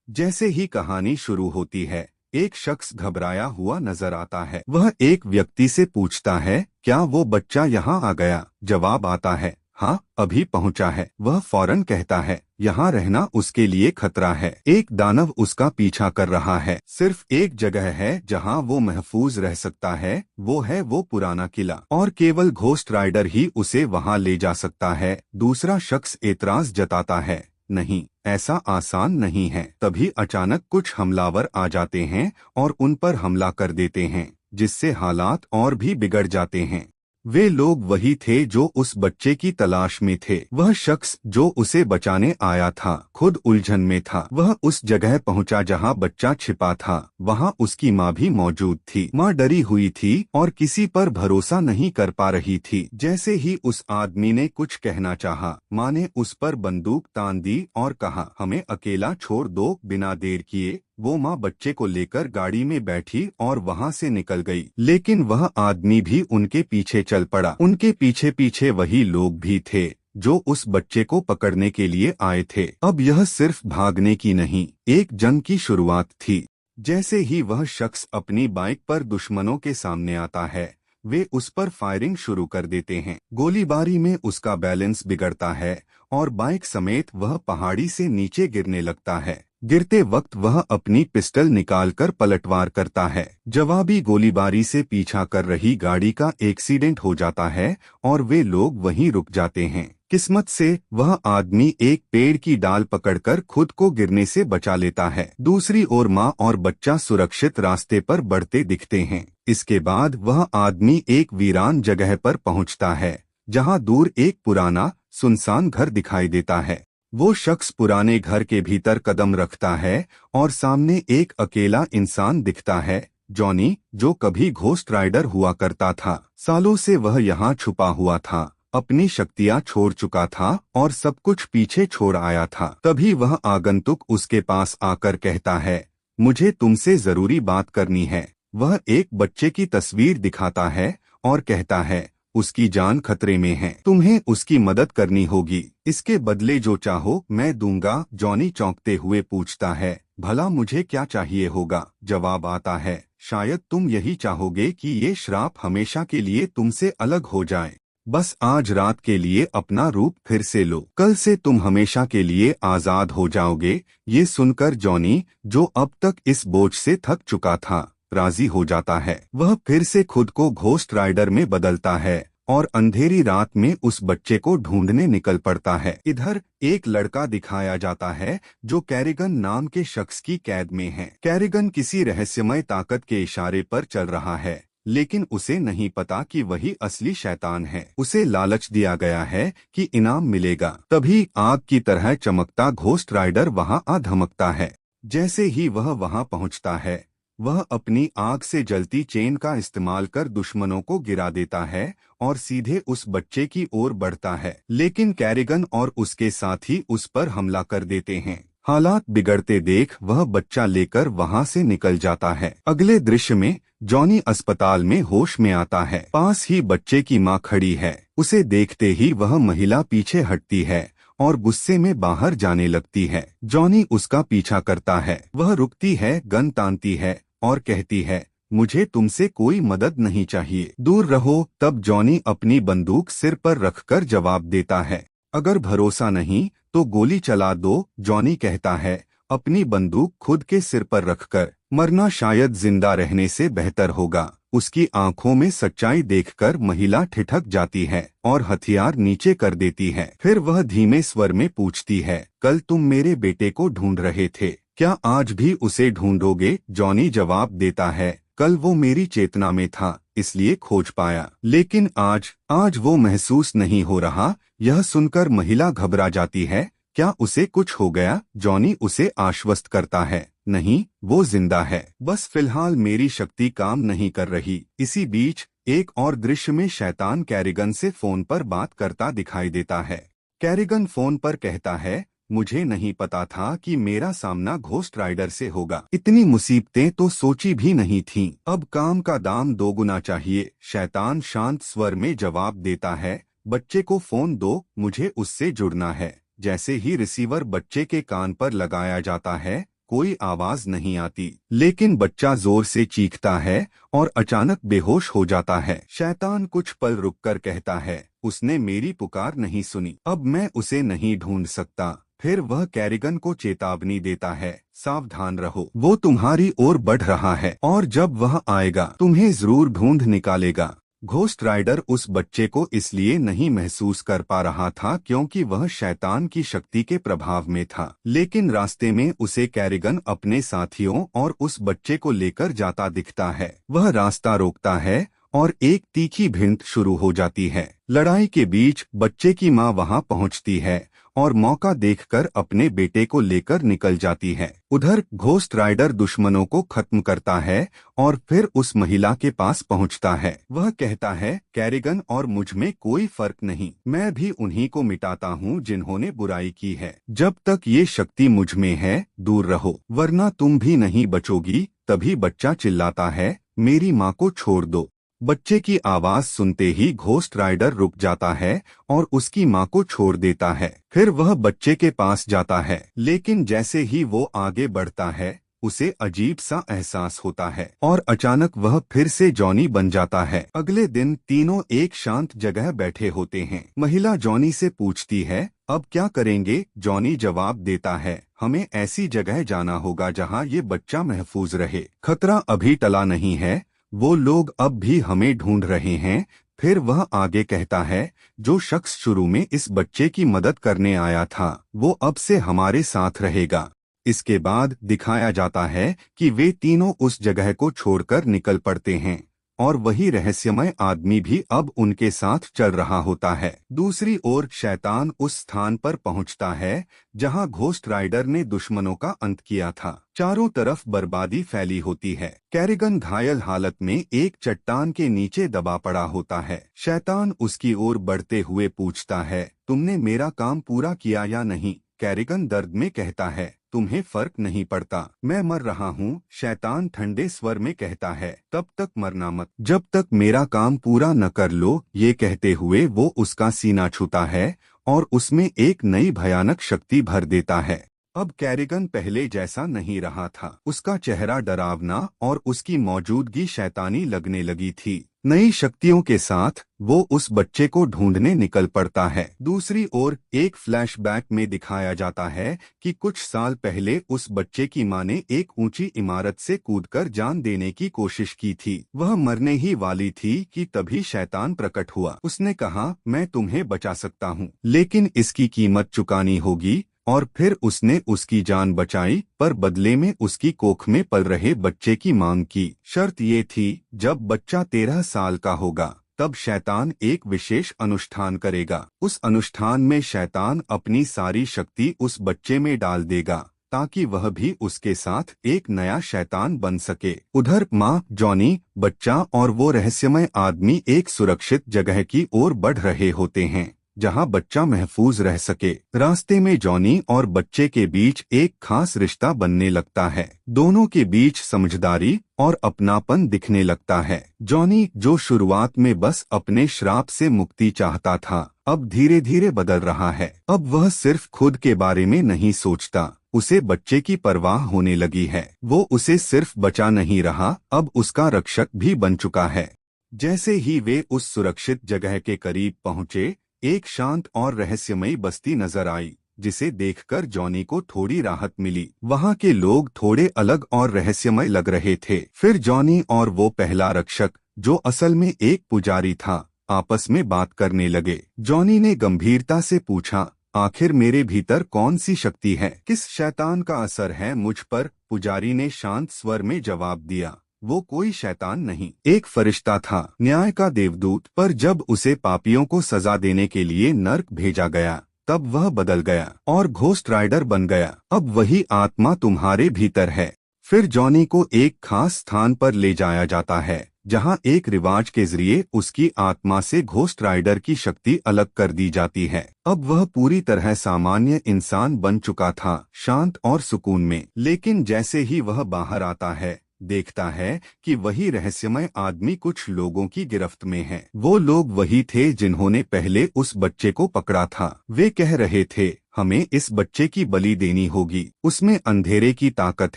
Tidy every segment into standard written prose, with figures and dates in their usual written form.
जैसे ही कहानी शुरू होती है, एक शख्स घबराया हुआ नजर आता है। वह एक व्यक्ति से पूछता है, क्या वो बच्चा यहाँ आ गया? जवाब आता है, हाँ, अभी पहुँचा है। वह फौरन कहता है, यहाँ रहना उसके लिए खतरा है। एक दानव उसका पीछा कर रहा है। सिर्फ एक जगह है जहाँ वो महफूज रह सकता है, वो है वो पुराना किला, और केवल घोस्ट राइडर ही उसे वहाँ ले जा सकता है। दूसरा शख्स एतराज जताता है, नहीं, ऐसा आसान नहीं है। तभी अचानक कुछ हमलावर आ जाते हैं और उन पर हमला कर देते हैं, जिससे हालात और भी बिगड़ जाते हैं। वे लोग वही थे जो उस बच्चे की तलाश में थे। वह शख्स जो उसे बचाने आया था खुद उलझन में था। वह उस जगह पहुंचा जहां बच्चा छिपा था। वहां उसकी माँ भी मौजूद थी। माँ डरी हुई थी और किसी पर भरोसा नहीं कर पा रही थी। जैसे ही उस आदमी ने कुछ कहना चाहा, माँ ने उस पर बंदूक तान दी और कहा, हमें अकेला छोड़ दो। बिना देर किए वो माँ बच्चे को लेकर गाड़ी में बैठी और वहाँ से निकल गई। लेकिन वह आदमी भी उनके पीछे चल पड़ा। उनके पीछे पीछे वही लोग भी थे जो उस बच्चे को पकड़ने के लिए आए थे। अब यह सिर्फ भागने की नहीं, एक जंग की शुरुआत थी। जैसे ही वह शख्स अपनी बाइक पर दुश्मनों के सामने आता है, वे उस पर फायरिंग शुरू कर देते हैं। गोलीबारी में उसका बैलेंस बिगड़ता है और बाइक समेत वह पहाड़ी से नीचे गिरने लगता है। गिरते वक्त वह अपनी पिस्टल निकालकर पलटवार करता है। जवाबी गोलीबारी से पीछा कर रही गाड़ी का एक्सीडेंट हो जाता है और वे लोग वहीं रुक जाते हैं। किस्मत से वह आदमी एक पेड़ की डाल पकड़कर खुद को गिरने से बचा लेता है। दूसरी ओर माँ और बच्चा सुरक्षित रास्ते पर बढ़ते दिखते हैं। इसके बाद वह आदमी एक वीरान जगह पर पहुंचता है, जहां दूर एक पुराना सुनसान घर दिखाई देता है। वो शख्स पुराने घर के भीतर कदम रखता है और सामने एक अकेला इंसान दिखता है, जॉनी, जो कभी घोस्ट राइडर हुआ करता था। सालों से वह यहाँ छुपा हुआ था, अपनी शक्तियाँ छोड़ चुका था और सब कुछ पीछे छोड़ आया था। तभी वह आगंतुक उसके पास आकर कहता है, मुझे तुमसे जरूरी बात करनी है। वह एक बच्चे की तस्वीर दिखाता है और कहता है, उसकी जान खतरे में है, तुम्हें उसकी मदद करनी होगी। इसके बदले जो चाहो मैं दूंगा। जॉनी चौंकते हुए पूछता है, भला मुझे क्या चाहिए होगा? जवाब आता है, शायद तुम यही चाहोगे कि ये श्राप हमेशा के लिए तुमसे अलग हो जाए। बस आज रात के लिए अपना रूप फिर से लो, कल से तुम हमेशा के लिए आजाद हो जाओगे। ये सुनकर जॉनी, जो अब तक इस बोझ से थक चुका था, राजी हो जाता है। वह फिर से खुद को घोस्ट राइडर में बदलता है और अंधेरी रात में उस बच्चे को ढूंढने निकल पड़ता है। इधर एक लड़का दिखाया जाता है जो कैरिगन नाम के शख्स की कैद में है। कैरिगन किसी रहस्यमय ताकत के इशारे पर चल रहा है, लेकिन उसे नहीं पता कि वही असली शैतान है। उसे लालच दिया गया है कि इनाम मिलेगा। तभी आग की तरह चमकता घोस्ट राइडर वहां आ धमकता है। जैसे ही वह वहां पहुंचता है, वह अपनी आग से जलती चेन का इस्तेमाल कर दुश्मनों को गिरा देता है और सीधे उस बच्चे की ओर बढ़ता है। लेकिन कैरिगन और उसके साथी उस पर हमला कर देते हैं। हालात बिगड़ते देख वह बच्चा लेकर वहां से निकल जाता है। अगले दृश्य में जॉनी अस्पताल में होश में आता है। पास ही बच्चे की मां खड़ी है। उसे देखते ही वह महिला पीछे हटती है और गुस्से में बाहर जाने लगती है। जॉनी उसका पीछा करता है। वह रुकती है, गन तानती है और कहती है, मुझे तुमसे कोई मदद नहीं चाहिए, दूर रहो। तब जॉनी अपनी बंदूक सिर पर रखकर जवाब देता है, अगर भरोसा नहीं तो गोली चला दो। जॉनी कहता है, अपनी बंदूक खुद के सिर पर रखकर मरना शायद जिंदा रहने से बेहतर होगा। उसकी आंखों में सच्चाई देखकर महिला ठिठक जाती है और हथियार नीचे कर देती है। फिर वह धीमे स्वर में पूछती है, कल तुम मेरे बेटे को ढूंढ रहे थे, क्या आज भी उसे ढूंढोगे? जॉनी जवाब देता है, कल वो मेरी चेतना में था, इसलिए खोज पाया, लेकिन आज वो महसूस नहीं हो रहा। यह सुनकर महिला घबरा जाती है। क्या उसे कुछ हो गया? जॉनी उसे आश्वस्त करता है, नहीं, वो जिंदा है, बस फिलहाल मेरी शक्ति काम नहीं कर रही। इसी बीच एक और दृश्य में शैतान कैरिगन से फोन पर बात करता दिखाई देता है। कैरिगन फोन पर कहता है, मुझे नहीं पता था कि मेरा सामना घोस्ट राइडर से होगा। इतनी मुसीबतें तो सोची भी नहीं थीं। अब काम का दाम दोगुना चाहिए। शैतान शांत स्वर में जवाब देता है, बच्चे को फोन दो, मुझे उससे जुड़ना है। जैसे ही रिसीवर बच्चे के कान पर लगाया जाता है, कोई आवाज नहीं आती, लेकिन बच्चा जोर से चीखता है और अचानक बेहोश हो जाता है। शैतान कुछ पल रुककर कहता है, उसने मेरी पुकार नहीं सुनी, अब मैं उसे नहीं ढूंढ सकता। फिर वह कैरिगन को चेतावनी देता है, सावधान रहो, वो तुम्हारी ओर बढ़ रहा है और जब वह आएगा तुम्हें जरूर ढूंढ निकालेगा। घोस्ट राइडर उस बच्चे को इसलिए नहीं महसूस कर पा रहा था क्योंकि वह शैतान की शक्ति के प्रभाव में था, लेकिन रास्ते में उसे कैरिगन अपने साथियों और उस बच्चे को लेकर जाता दिखता है। वह रास्ता रोकता है और एक तीखी भिड़ंत शुरू हो जाती है। लड़ाई के बीच बच्चे की मां वहां पहुंचती है और मौका देखकर अपने बेटे को लेकर निकल जाती है। उधर घोस्ट राइडर दुश्मनों को खत्म करता है और फिर उस महिला के पास पहुंचता है। वह कहता है, कैरिगन और मुझ में कोई फर्क नहीं, मैं भी उन्हीं को मिटाता हूं जिन्होंने बुराई की है। जब तक ये शक्ति मुझ में है दूर रहो, वरना तुम भी नहीं बचोगी। तभी बच्चा चिल्लाता है, मेरी माँ को छोड़ दो। बच्चे की आवाज सुनते ही घोस्ट राइडर रुक जाता है और उसकी माँ को छोड़ देता है। फिर वह बच्चे के पास जाता है, लेकिन जैसे ही वो आगे बढ़ता है उसे अजीब सा एहसास होता है और अचानक वह फिर से जॉनी बन जाता है। अगले दिन तीनों एक शांत जगह बैठे होते हैं। महिला जॉनी से पूछती है, अब क्या करेंगे? जॉनी जवाब देता है, हमें ऐसी जगह जाना होगा जहाँ ये बच्चा महफूज रहे। खतरा अभी टला नहीं है, वो लोग अब भी हमें ढूंढ रहे हैं। फिर वह आगे कहता है, जो शख्स शुरू में इस बच्चे की मदद करने आया था वो अब से हमारे साथ रहेगा। इसके बाद दिखाया जाता है कि वे तीनों उस जगह को छोड़कर निकल पड़ते हैं और वही रहस्यमय आदमी भी अब उनके साथ चल रहा होता है। दूसरी ओर शैतान उस स्थान पर पहुंचता है जहां घोस्ट राइडर ने दुश्मनों का अंत किया था। चारों तरफ बर्बादी फैली होती है। कैरिगन घायल हालत में एक चट्टान के नीचे दबा पड़ा होता है। शैतान उसकी ओर बढ़ते हुए पूछता है, तुमने मेरा काम पूरा किया या नहीं? कैरिगन दर्द में कहता है, तुम्हें फर्क नहीं पड़ता, मैं मर रहा हूँ। शैतान ठंडे स्वर में कहता है, तब तक मरना मत, जब तक मेरा काम पूरा न कर लो। ये कहते हुए वो उसका सीना छूता है और उसमें एक नई भयानक शक्ति भर देता है। अब कैरिगन पहले जैसा नहीं रहा था। उसका चेहरा डरावना और उसकी मौजूदगी शैतानी लगने लगी थी। नई शक्तियों के साथ वो उस बच्चे को ढूंढने निकल पड़ता है। दूसरी ओर एक फ्लैशबैक में दिखाया जाता है कि कुछ साल पहले उस बच्चे की मां ने एक ऊंची इमारत से कूदकर जान देने की कोशिश की थी। वह मरने ही वाली थी कि तभी शैतान प्रकट हुआ। उसने कहा, मैं तुम्हें बचा सकता हूँ, लेकिन इसकी कीमत चुकानी होगी। और फिर उसने उसकी जान बचाई, पर बदले में उसकी कोख में पल रहे बच्चे की मांग की। शर्त ये थी, जब बच्चा 13 साल का होगा तब शैतान एक विशेष अनुष्ठान करेगा। उस अनुष्ठान में शैतान अपनी सारी शक्ति उस बच्चे में डाल देगा ताकि वह भी उसके साथ एक नया शैतान बन सके। उधर माँ, जॉनी, बच्चा और वो रहस्यमय आदमी एक सुरक्षित जगह की ओर बढ़ रहे होते हैं जहां बच्चा महफूज रह सके। रास्ते में जॉनी और बच्चे के बीच एक खास रिश्ता बनने लगता है। दोनों के बीच समझदारी और अपनापन दिखने लगता है। जॉनी, जो शुरुआत में बस अपने श्राप से मुक्ति चाहता था, अब धीरे धीरे बदल रहा है। अब वह सिर्फ खुद के बारे में नहीं सोचता, उसे बच्चे की परवाह होने लगी है। वो उसे सिर्फ बचा नहीं रहा, अब उसका रक्षक भी बन चुका है। जैसे ही वे उस सुरक्षित जगह के करीब पहुंचे, एक शांत और रहस्यमयी बस्ती नजर आई, जिसे देखकर जॉनी को थोड़ी राहत मिली। वहां के लोग थोड़े अलग और रहस्यमय लग रहे थे। फिर जॉनी और वो पहला रक्षक, जो असल में एक पुजारी था, आपस में बात करने लगे। जॉनी ने गंभीरता से पूछा, आखिर मेरे भीतर कौन सी शक्ति है? किस शैतान का असर है मुझ पर? पुजारी ने शांत स्वर में जवाब दिया, वो कोई शैतान नहीं, एक फरिश्ता था, न्याय का देवदूत। पर जब उसे पापियों को सजा देने के लिए नर्क भेजा गया, तब वह बदल गया और घोस्ट राइडर बन गया। अब वही आत्मा तुम्हारे भीतर है। फिर जॉनी को एक खास स्थान पर ले जाया जाता है, जहां एक रिवाज के जरिए उसकी आत्मा से घोस्ट राइडर की शक्ति अलग कर दी जाती है। अब वह पूरी तरह सामान्य इंसान बन चुका था, शांत और सुकून में। लेकिन जैसे ही वह बाहर आता है, देखता है कि वही रहस्यमय आदमी कुछ लोगों की गिरफ्त में है। वो लोग वही थे जिन्होंने पहले उस बच्चे को पकड़ा था। वे कह रहे थे, हमें इस बच्चे की बलि देनी होगी, उसमें अंधेरे की ताकत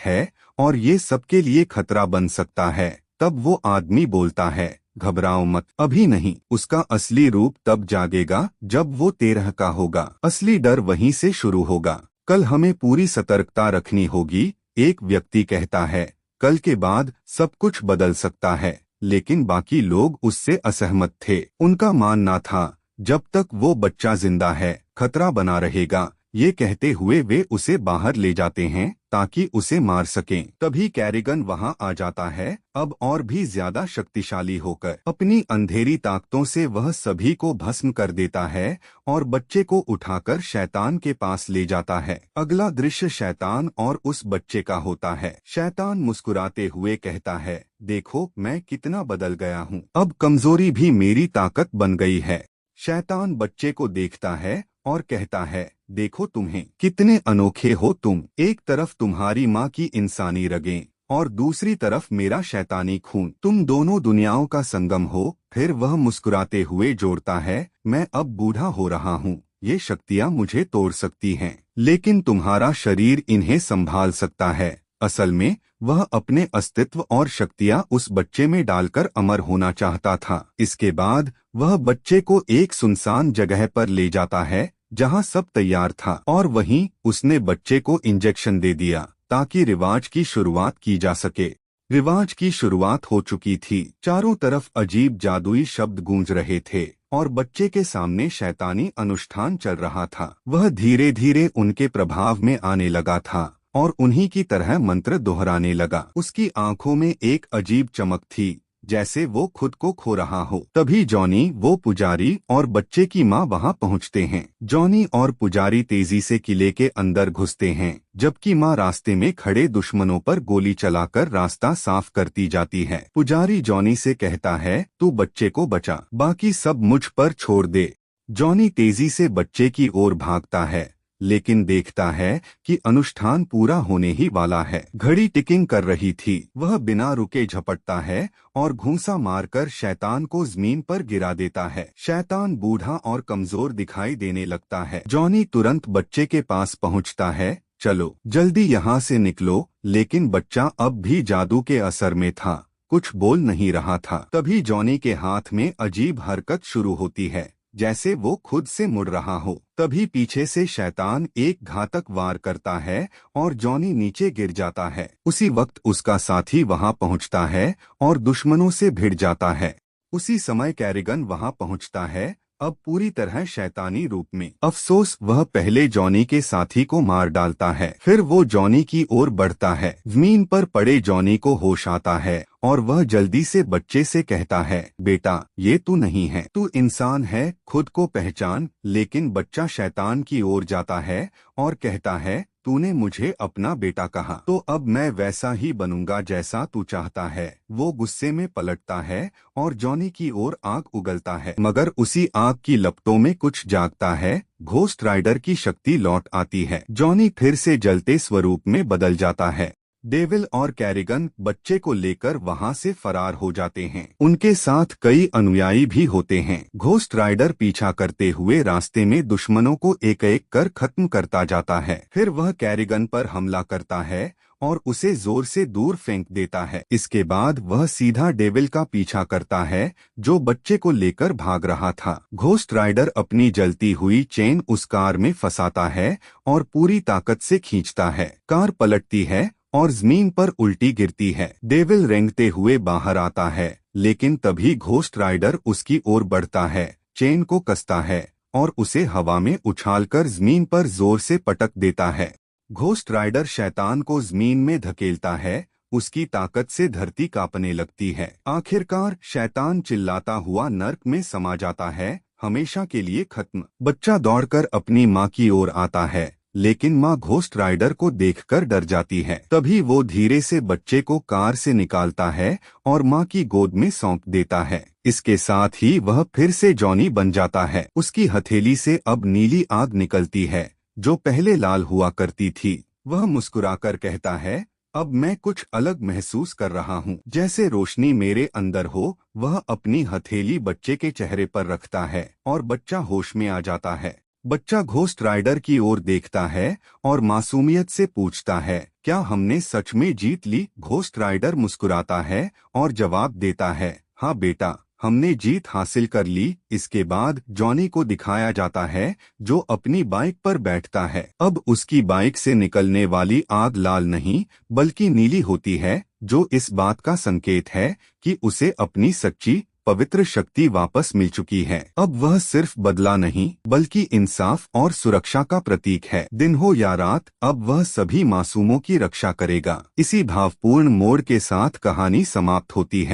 है और ये सबके लिए खतरा बन सकता है। तब वो आदमी बोलता है, घबराओ मत, अभी नहीं, उसका असली रूप तब जागेगा जब वो 13 का होगा। असली डर वहीं से शुरू होगा। कल हमें पूरी सतर्कता रखनी होगी। एक व्यक्ति कहता है, कल के बाद सब कुछ बदल सकता है, लेकिन बाकी लोग उससे असहमत थे। उनका मानना था जब तक वो बच्चा जिंदा है खतरा बना रहेगा। ये कहते हुए वे उसे बाहर ले जाते हैं ताकि उसे मार सकें। तभी कैरिगन वहां आ जाता है, अब और भी ज्यादा शक्तिशाली होकर। अपनी अंधेरी ताकतों से वह सभी को भस्म कर देता है और बच्चे को उठाकर शैतान के पास ले जाता है। अगला दृश्य शैतान और उस बच्चे का होता है। शैतान मुस्कुराते हुए कहता है, देखो मैं कितना बदल गया हूँ, अब कमजोरी भी मेरी ताकत बन गई है। शैतान बच्चे को देखता है और कहता है, देखो तुम्हें, कितने अनोखे हो तुम। एक तरफ तुम्हारी माँ की इंसानी रगें और दूसरी तरफ मेरा शैतानी खून, तुम दोनों दुनियाओं का संगम हो। फिर वह मुस्कुराते हुए जोड़ता है, मैं अब बूढ़ा हो रहा हूँ, ये शक्तियाँ मुझे तोड़ सकती हैं, लेकिन तुम्हारा शरीर इन्हें संभाल सकता है। असल में वह अपने अस्तित्व और शक्तियाँ उस बच्चे में डालकर अमर होना चाहता था। इसके बाद वह बच्चे को एक सुनसान जगह पर ले जाता है जहां सब तैयार था और वहीं उसने बच्चे को इंजेक्शन दे दिया ताकि रिवाज की शुरुआत की जा सके। रिवाज की शुरुआत हो चुकी थी। चारों तरफ अजीब जादुई शब्द गूंज रहे थे और बच्चे के सामने शैतानी अनुष्ठान चल रहा था। वह धीरे धीरे उनके प्रभाव में आने लगा था और उन्हीं की तरह मंत्र दोहराने लगा। उसकी आंखों में एक अजीब चमक थी, जैसे वो खुद को खो रहा हो। तभी जॉनी, वो पुजारी और बच्चे की माँ वहाँ पहुँचते हैं। जॉनी और पुजारी तेजी से किले के अंदर घुसते हैं, जबकि माँ रास्ते में खड़े दुश्मनों पर गोली चलाकर रास्ता साफ करती जाती है। पुजारी जॉनी से कहता है, तू बच्चे को बचा, बाकी सब मुझ पर छोड़ दे। जॉनी तेजी से बच्चे की ओर भागता है, लेकिन देखता है कि अनुष्ठान पूरा होने ही वाला है। घड़ी टिकिंग कर रही थी। वह बिना रुके झपटता है और घूंसा मारकर शैतान को जमीन पर गिरा देता है। शैतान बूढ़ा और कमजोर दिखाई देने लगता है। जॉनी तुरंत बच्चे के पास पहुंचता है, चलो जल्दी यहाँ से निकलो। लेकिन बच्चा अब भी जादू के असर में था, कुछ बोल नहीं रहा था। तभी जॉनी के हाथ में अजीब हरकत शुरू होती है, जैसे वो खुद से मुड़ रहा हो। तभी पीछे से शैतान एक घातक वार करता है और जॉनी नीचे गिर जाता है। उसी वक्त उसका साथी वहां पहुंचता है और दुश्मनों से भिड़ जाता है। उसी समय कैरिगन वहां पहुंचता है, अब पूरी तरह शैतानी रूप में। अफसोस, वह पहले जॉनी के साथी को मार डालता है। फिर वो जॉनी की ओर बढ़ता है। जमीन पर पड़े जॉनी को होश आता है और वह जल्दी से बच्चे से कहता है, बेटा ये तू नहीं है, तू इंसान है, खुद को पहचान। लेकिन बच्चा शैतान की ओर जाता है और कहता है, तूने मुझे अपना बेटा कहा, तो अब मैं वैसा ही बनूंगा जैसा तू चाहता है। वो गुस्से में पलटता है और जॉनी की ओर आग उगलता है, मगर उसी आग की लपटों में कुछ जागता है। घोस्ट राइडर की शक्ति लौट आती है। जॉनी फिर से जलते स्वरूप में बदल जाता है। डेविल और कैरिगन बच्चे को लेकर वहां से फरार हो जाते हैं। उनके साथ कई अनुयायी भी होते हैं। घोस्ट राइडर पीछा करते हुए रास्ते में दुश्मनों को एक एक कर खत्म करता जाता है। फिर वह कैरिगन पर हमला करता है और उसे जोर से दूर फेंक देता है। इसके बाद वह सीधा डेविल का पीछा करता है, जो बच्चे को लेकर भाग रहा था। घोस्ट राइडर अपनी जलती हुई चेन उस कार में फंसाता है और पूरी ताकत से खींचता है। कार पलटती है और जमीन पर उल्टी गिरती है। डेविल रेंगते हुए बाहर आता है, लेकिन तभी घोस्ट राइडर उसकी ओर बढ़ता है, चेन को कसता है और उसे हवा में उछालकर जमीन पर जोर से पटक देता है। घोस्ट राइडर शैतान को जमीन में धकेलता है, उसकी ताकत से धरती कांपने लगती है। आखिरकार शैतान चिल्लाता हुआ नर्क में समा जाता है, हमेशा के लिए खत्म। बच्चा दौड़कर अपनी माँ की ओर आता है, लेकिन माँ घोस्ट राइडर को देखकर डर जाती है। तभी वो धीरे से बच्चे को कार से निकालता है और माँ की गोद में सौंप देता है। इसके साथ ही वह फिर से जॉनी बन जाता है। उसकी हथेली से अब नीली आग निकलती है, जो पहले लाल हुआ करती थी। वह मुस्कुराकर कहता है, अब मैं कुछ अलग महसूस कर रहा हूँ, जैसे रोशनी मेरे अंदर हो। वह अपनी हथेली बच्चे के चेहरे पर रखता है और बच्चा होश में आ जाता है। बच्चा घोस्ट राइडर की ओर देखता है और मासूमियत से पूछता है, क्या हमने सच में जीत ली? घोस्ट राइडर मुस्कुराता है और जवाब देता है, हाँ बेटा, हमने जीत हासिल कर ली। इसके बाद जॉनी को दिखाया जाता है जो अपनी बाइक पर बैठता है। अब उसकी बाइक से निकलने वाली आग लाल नहीं बल्कि नीली होती है, जो इस बात का संकेत है कि उसे अपनी सच्ची पवित्र शक्ति वापस मिल चुकी है। अब वह सिर्फ बदला नहीं बल्कि इंसाफ और सुरक्षा का प्रतीक है। दिन हो या रात, अब वह सभी मासूमों की रक्षा करेगा। इसी भावपूर्ण मोड़ के साथ कहानी समाप्त होती है।